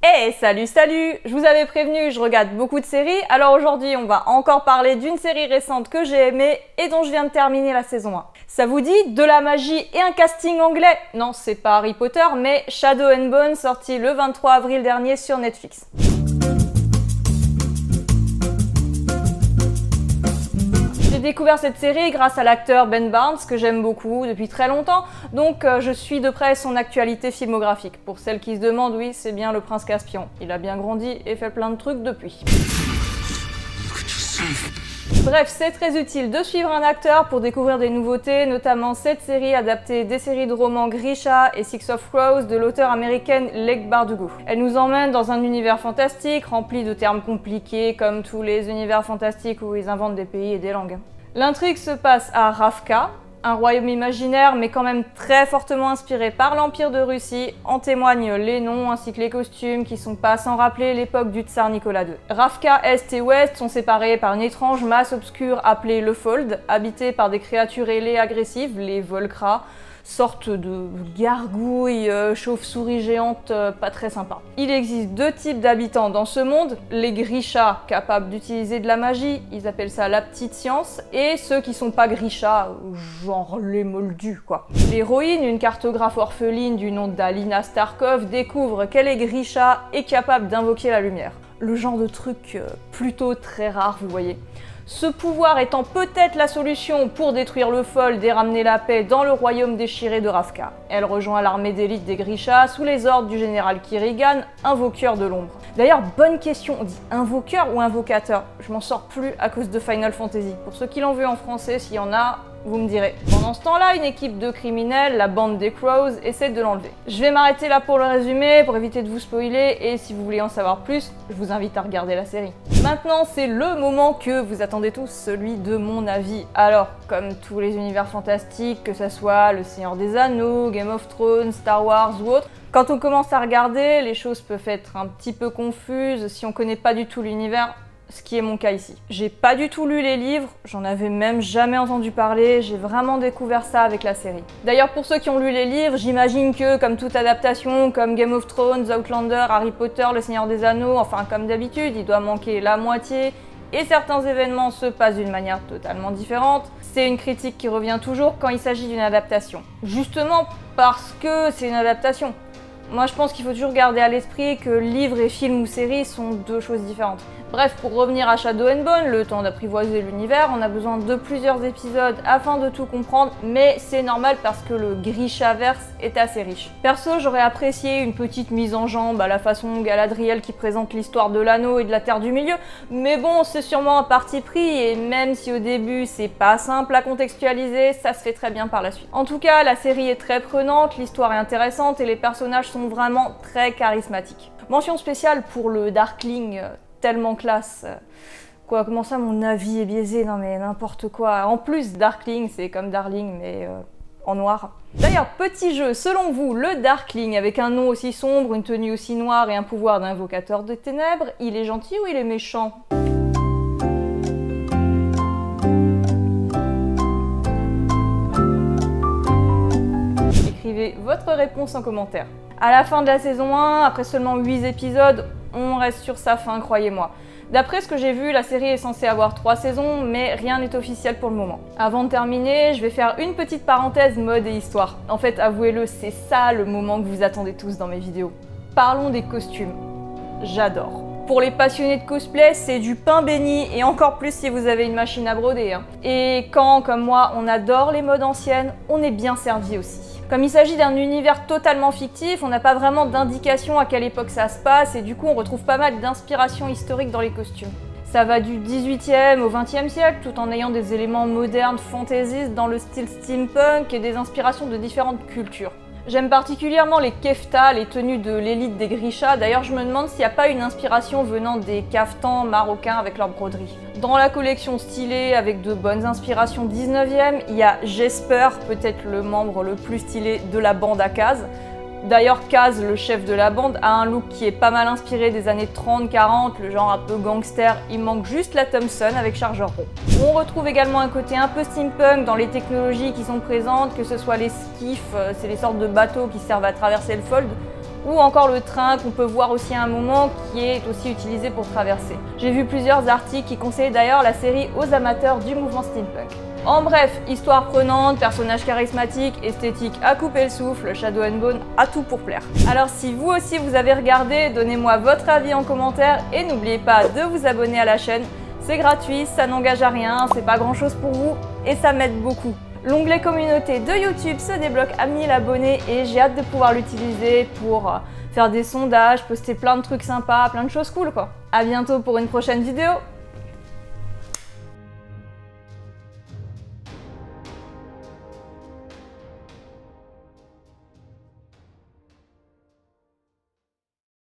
Hey, salut, salut! Je vous avais prévenu, je regarde beaucoup de séries, alors aujourd'hui on va encore parler d'une série récente que j'ai aimée et dont je viens de terminer la saison 1. Ça vous dit de la magie et un casting anglais? Non, c'est pas Harry Potter, mais Shadow and Bone, sorti le 23 avril dernier sur Netflix. J'ai découvert cette série grâce à l'acteur Ben Barnes, que j'aime beaucoup depuis très longtemps, donc je suis de près son actualité filmographique. Pour celles qui se demandent, oui, c'est bien le prince Caspian. Il a bien grandi et fait plein de trucs depuis. Bref, c'est très utile de suivre un acteur pour découvrir des nouveautés, notamment cette série adaptée des séries de romans Grisha et Six of Crows de l'auteure américaine Leigh Bardugo. Elle nous emmène dans un univers fantastique rempli de termes compliqués comme tous les univers fantastiques où ils inventent des pays et des langues. L'intrigue se passe à Ravka, un royaume imaginaire mais quand même très fortement inspiré par l'Empire de Russie. En témoignent les noms ainsi que les costumes qui sont pas sans rappeler l'époque du tsar Nicolas II. Ravka Est et Ouest sont séparés par une étrange masse obscure appelée le Fold, habitée par des créatures ailées et agressives, les Volcra, sorte de gargouilles, chauves-souris géantes pas très sympas. Il existe deux types d'habitants dans ce monde, les Grisha, capables d'utiliser de la magie, ils appellent ça la petite science, et ceux qui sont pas Grisha, genre les moldus quoi. L'héroïne, une cartographe orpheline du nom d'Alina Starkov, découvre qu'elle est Grisha et capable d'invoquer la lumière. Le genre de truc plutôt très rare, vous voyez. Ce pouvoir étant peut-être la solution pour détruire le Fold et ramener la paix dans le royaume déchiré de Ravka. Elle rejoint l'armée d'élite des Grisha sous les ordres du général Kirigan, invoqueur de l'ombre. D'ailleurs, bonne question, on dit invoqueur ou invocateur? Je m'en sors plus à cause de Final Fantasy. Pour ceux qui l'ont vu en français, s'il y en a, vous me direz. Pendant ce temps-là, une équipe de criminels, la bande des Crows, essaie de l'enlever. Je vais m'arrêter là pour le résumé, pour éviter de vous spoiler, et si vous voulez en savoir plus, je vous invite à regarder la série. Maintenant, c'est le moment que vous attendez tous, celui de mon avis. Alors, comme tous les univers fantastiques, que ça soit Le Seigneur des Anneaux, Game of Thrones, Star Wars ou autre, quand on commence à regarder, les choses peuvent être un petit peu confuses si on connaît pas du tout l'univers. Ce qui est mon cas ici. J'ai pas du tout lu les livres, j'en avais même jamais entendu parler, j'ai vraiment découvert ça avec la série. D'ailleurs, pour ceux qui ont lu les livres, j'imagine que, comme toute adaptation, comme Game of Thrones, Outlander, Harry Potter, Le Seigneur des Anneaux, enfin comme d'habitude, il doit manquer la moitié, et certains événements se passent d'une manière totalement différente. C'est une critique qui revient toujours quand il s'agit d'une adaptation. Justement parce que c'est une adaptation. Moi je pense qu'il faut toujours garder à l'esprit que livres et films ou séries sont deux choses différentes. Bref, pour revenir à Shadow and Bone, le temps d'apprivoiser l'univers, on a besoin de plusieurs épisodes afin de tout comprendre, mais c'est normal parce que le Grishaverse est assez riche. Perso, j'aurais apprécié une petite mise en jambe à la façon Galadriel qui présente l'histoire de l'anneau et de la Terre du Milieu, mais bon, c'est sûrement un parti pris, et même si au début c'est pas simple à contextualiser, ça se fait très bien par la suite. En tout cas, la série est très prenante, l'histoire est intéressante et les personnages sont vraiment très charismatiques. Mention spéciale pour le Darkling, tellement classe. Quoi, comment ça mon avis est biaisé? Non mais n'importe quoi. En plus, Darkling, c'est comme Darling, mais en noir. D'ailleurs, petit jeu, selon vous, le Darkling, avec un nom aussi sombre, une tenue aussi noire et un pouvoir d'invocateur de ténèbres, il est gentil ou il est méchant? Écrivez votre réponse en commentaire. À la fin de la saison 1, après seulement 8 épisodes, on reste sur sa fin, croyez-moi. D'après ce que j'ai vu, la série est censée avoir 3 saisons, mais rien n'est officiel pour le moment. Avant de terminer, je vais faire une petite parenthèse mode et histoire. En fait, avouez-le, c'est ça le moment que vous attendez tous dans mes vidéos. Parlons des costumes. J'adore. Pour les passionnés de cosplay, c'est du pain béni, et encore plus si vous avez une machine à broder. Hein. Et quand, comme moi, on adore les modes anciennes, on est bien servi aussi. Comme il s'agit d'un univers totalement fictif, on n'a pas vraiment d'indication à quelle époque ça se passe, et du coup on retrouve pas mal d'inspiration historique dans les costumes. Ça va du 18e au 20e siècle, tout en ayant des éléments modernes, fantaisistes dans le style steampunk et des inspirations de différentes cultures. J'aime particulièrement les keftas, les tenues de l'élite des Grisha. D'ailleurs, je me demande s'il n'y a pas une inspiration venant des caftans marocains avec leur broderie. Dans la collection stylée, avec de bonnes inspirations 19e, il y a Jesper, peut-être le membre le plus stylé de la bande à Kaz. D'ailleurs, Kaz, le chef de la bande, a un look qui est pas mal inspiré des années 30-40, le genre un peu gangster, il manque juste la Thompson avec chargeur rond. On retrouve également un côté un peu steampunk dans les technologies qui sont présentes, que ce soit les skiffs, c'est les sortes de bateaux qui servent à traverser le Fold, ou encore le train qu'on peut voir aussi à un moment qui est aussi utilisé pour traverser. J'ai vu plusieurs articles qui conseillaient d'ailleurs la série aux amateurs du mouvement steampunk. En bref, histoire prenante, personnages charismatiques, esthétique à couper le souffle, Shadow and Bone a tout pour plaire. Alors si vous aussi vous avez regardé, donnez-moi votre avis en commentaire et n'oubliez pas de vous abonner à la chaîne. C'est gratuit, ça n'engage à rien, c'est pas grand chose pour vous et ça m'aide beaucoup. L'onglet communauté de YouTube se débloque à 1000 abonnés et j'ai hâte de pouvoir l'utiliser pour faire des sondages, poster plein de trucs sympas, plein de choses cool quoi. A bientôt pour une prochaine vidéo.